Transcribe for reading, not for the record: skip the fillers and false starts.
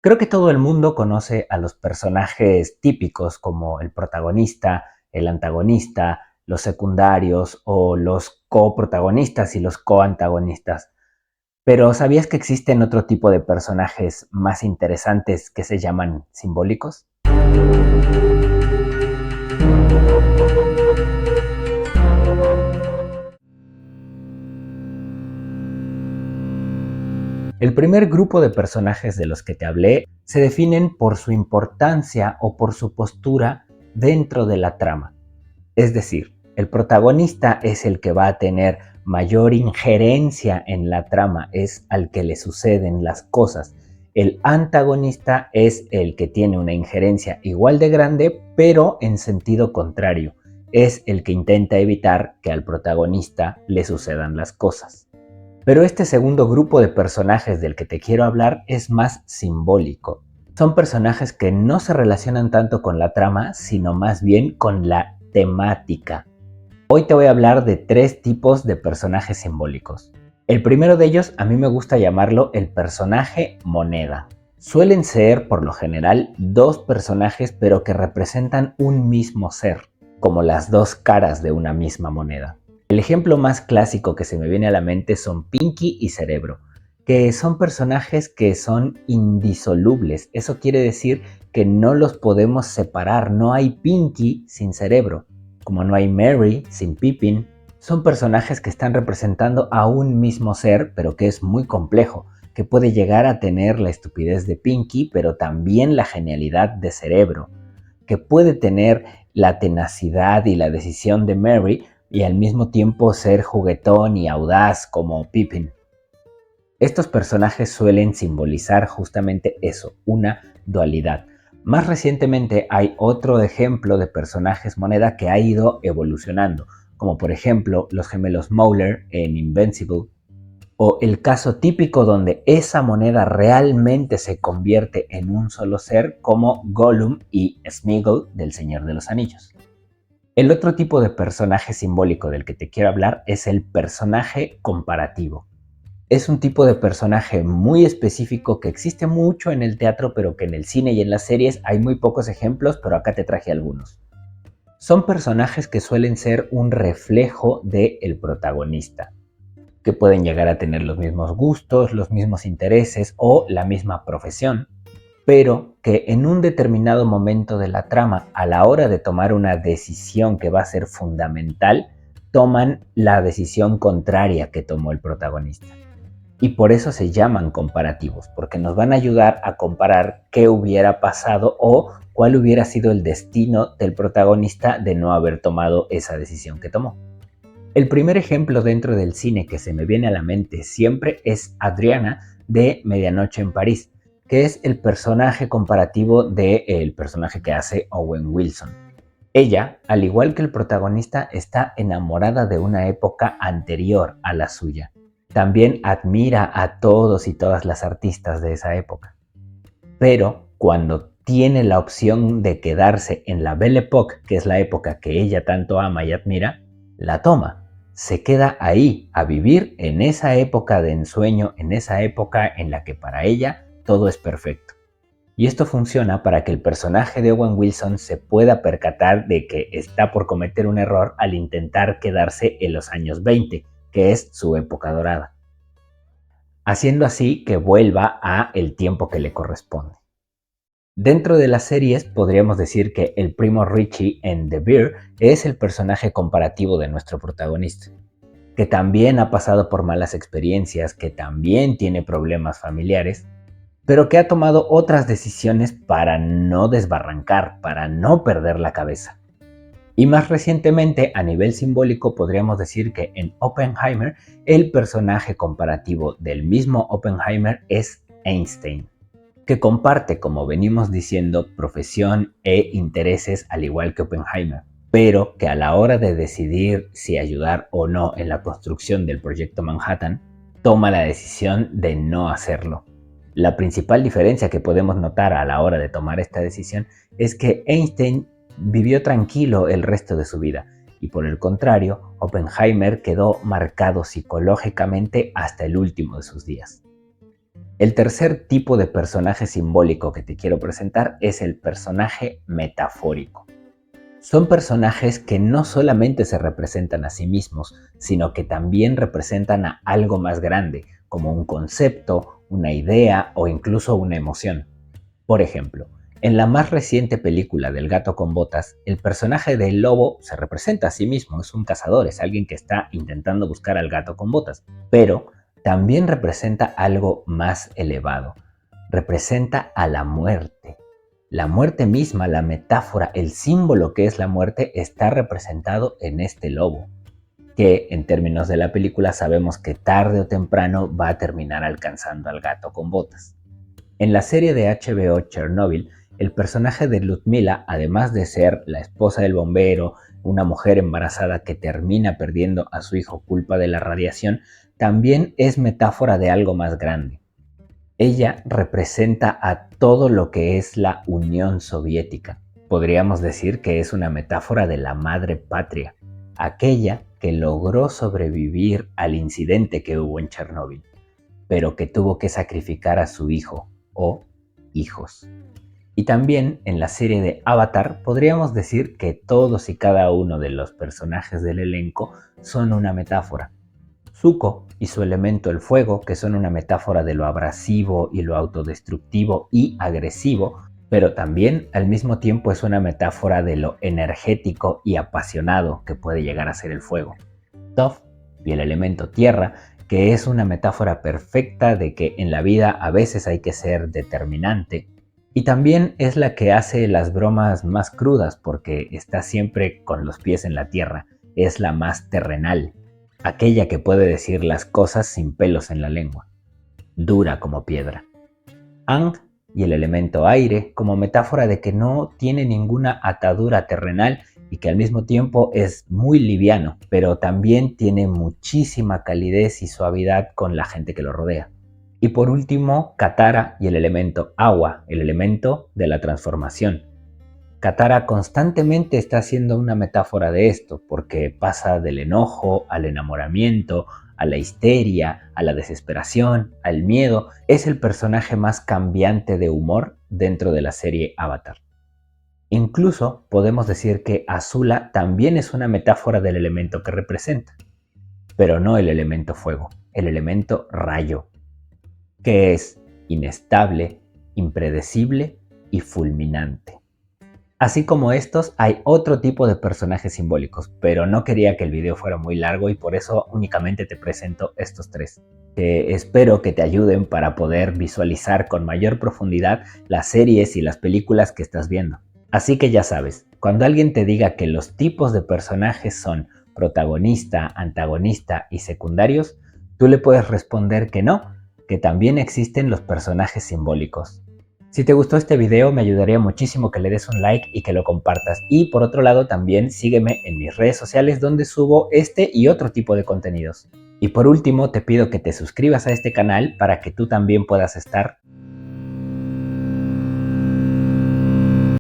Creo que todo el mundo conoce a los personajes típicos como el protagonista, el antagonista, los secundarios o los coprotagonistas y los coantagonistas. Pero ¿sabías que existen otro tipo de personajes más interesantes que se llaman simbólicos? El primer grupo de personajes de los que te hablé se definen por su importancia o por su postura dentro de la trama. Es decir, el protagonista es el que va a tener mayor injerencia en la trama, es al que le suceden las cosas. El antagonista es el que tiene una injerencia igual de grande, pero en sentido contrario. Es el que intenta evitar que al protagonista le sucedan las cosas. Pero este segundo grupo de personajes del que te quiero hablar es más simbólico. Son personajes que no se relacionan tanto con la trama, sino más bien con la temática. Hoy te voy a hablar de tres tipos de personajes simbólicos. El primero de ellos a mí me gusta llamarlo el personaje moneda. Suelen ser, por lo general, dos personajes pero que representan un mismo ser, como las dos caras de una misma moneda. El ejemplo más clásico que se me viene a la mente son Pinky y Cerebro, que son personajes que son indisolubles. Eso quiere decir que no los podemos separar. No hay Pinky sin Cerebro, como no hay Mary sin Pippin. Son personajes que están representando a un mismo ser, pero que es muy complejo, que puede llegar a tener la estupidez de Pinky, pero también la genialidad de Cerebro, que puede tener la tenacidad y la decisión de Mary y al mismo tiempo ser juguetón y audaz como Pippin. Estos personajes suelen simbolizar justamente eso, una dualidad. Más recientemente hay otro ejemplo de personajes moneda que ha ido evolucionando, como por ejemplo los gemelos Mauler en Invincible, o el caso típico donde esa moneda realmente se convierte en un solo ser, como Gollum y Sméagol del Señor de los Anillos. El otro tipo de personaje simbólico del que te quiero hablar es el personaje comparativo. Es un tipo de personaje muy específico que existe mucho en el teatro, pero que en el cine y en las series hay muy pocos ejemplos, pero acá te traje algunos. Son personajes que suelen ser un reflejo del protagonista, que pueden llegar a tener los mismos gustos, los mismos intereses o la misma profesión, pero que en un determinado momento de la trama, a la hora de tomar una decisión que va a ser fundamental, toman la decisión contraria que tomó el protagonista. Y por eso se llaman comparativos, porque nos van a ayudar a comparar qué hubiera pasado o cuál hubiera sido el destino del protagonista de no haber tomado esa decisión que tomó. El primer ejemplo dentro del cine que se me viene a la mente siempre es Adriana de Medianoche en París, que es el personaje comparativo del personaje que hace Owen Wilson. Ella, al igual que el protagonista, está enamorada de una época anterior a la suya. También admira a todos y todas las artistas de esa época. Pero cuando tiene la opción de quedarse en la Belle Époque, que es la época que ella tanto ama y admira, la toma. Se queda ahí a vivir en esa época de ensueño, en esa época en la que para ella todo es perfecto. Y esto funciona para que el personaje de Owen Wilson se pueda percatar de que está por cometer un error al intentar quedarse en los años 20, que es su época dorada, haciendo así que vuelva a el tiempo que le corresponde. Dentro de las series podríamos decir que el primo Richie en The Bear es el personaje comparativo de nuestro protagonista, que también ha pasado por malas experiencias, que también tiene problemas familiares, pero que ha tomado otras decisiones para no desbarrancar, para no perder la cabeza. Y más recientemente, a nivel simbólico, podríamos decir que en Oppenheimer, el personaje comparativo del mismo Oppenheimer es Einstein, que comparte, como venimos diciendo, profesión e intereses al igual que Oppenheimer, pero que a la hora de decidir si ayudar o no en la construcción del proyecto Manhattan, toma la decisión de no hacerlo. La principal diferencia que podemos notar a la hora de tomar esta decisión es que Einstein vivió tranquilo el resto de su vida y por el contrario, Oppenheimer quedó marcado psicológicamente hasta el último de sus días. El tercer tipo de personaje simbólico que te quiero presentar es el personaje metafórico. Son personajes que no solamente se representan a sí mismos, sino que también representan a algo más grande, como un concepto, una idea o incluso una emoción. Por ejemplo, en la más reciente película del Gato con Botas, el personaje del lobo se representa a sí mismo, es un cazador, es alguien que está intentando buscar al gato con botas, pero también representa algo más elevado, representa a la muerte. La muerte misma, la metáfora, el símbolo que es la muerte está representado en este lobo, que en términos de la película sabemos que tarde o temprano va a terminar alcanzando al gato con botas. En la serie de HBO Chernobyl, el personaje de Ludmila, además de ser la esposa del bombero, una mujer embarazada que termina perdiendo a su hijo culpa de la radiación, también es metáfora de algo más grande. Ella representa a todo lo que es la Unión Soviética. Podríamos decir que es una metáfora de la madre patria, aquella que logró sobrevivir al incidente que hubo en Chernóbil, pero que tuvo que sacrificar a su hijo o hijos. Y también en la serie de Avatar podríamos decir que todos y cada uno de los personajes del elenco son una metáfora. Zuko y su elemento el fuego, que son una metáfora de lo abrasivo y lo autodestructivo y agresivo, pero también al mismo tiempo es una metáfora de lo energético y apasionado que puede llegar a ser el fuego. Toph y el elemento tierra, que es una metáfora perfecta de que en la vida a veces hay que ser determinante, y también es la que hace las bromas más crudas porque está siempre con los pies en la tierra, es la más terrenal, aquella que puede decir las cosas sin pelos en la lengua, dura como piedra. Aang y el elemento aire como metáfora de que no tiene ninguna atadura terrenal y que al mismo tiempo es muy liviano, pero también tiene muchísima calidez y suavidad con la gente que lo rodea. Y por último, Katara y el elemento agua, el elemento de la transformación. Katara constantemente está haciendo una metáfora de esto, porque pasa del enojo al enamoramiento, a la histeria, a la desesperación, al miedo. Es el personaje más cambiante de humor dentro de la serie Avatar. Incluso podemos decir que Azula también es una metáfora del elemento que representa, pero no el elemento fuego, el elemento rayo, que es inestable, impredecible y fulminante. Así como estos, hay otro tipo de personajes simbólicos, pero no quería que el video fuera muy largo y por eso únicamente te presento estos tres. Espero que te ayuden para poder visualizar con mayor profundidad las series y las películas que estás viendo. Así que ya sabes, cuando alguien te diga que los tipos de personajes son protagonista, antagonista y secundarios, tú le puedes responder que no, que también existen los personajes simbólicos. Si te gustó este video me ayudaría muchísimo que le des un like y que lo compartas. Y por otro lado también sígueme en mis redes sociales donde subo este y otro tipo de contenidos. Y por último te pido que te suscribas a este canal para que tú también puedas estar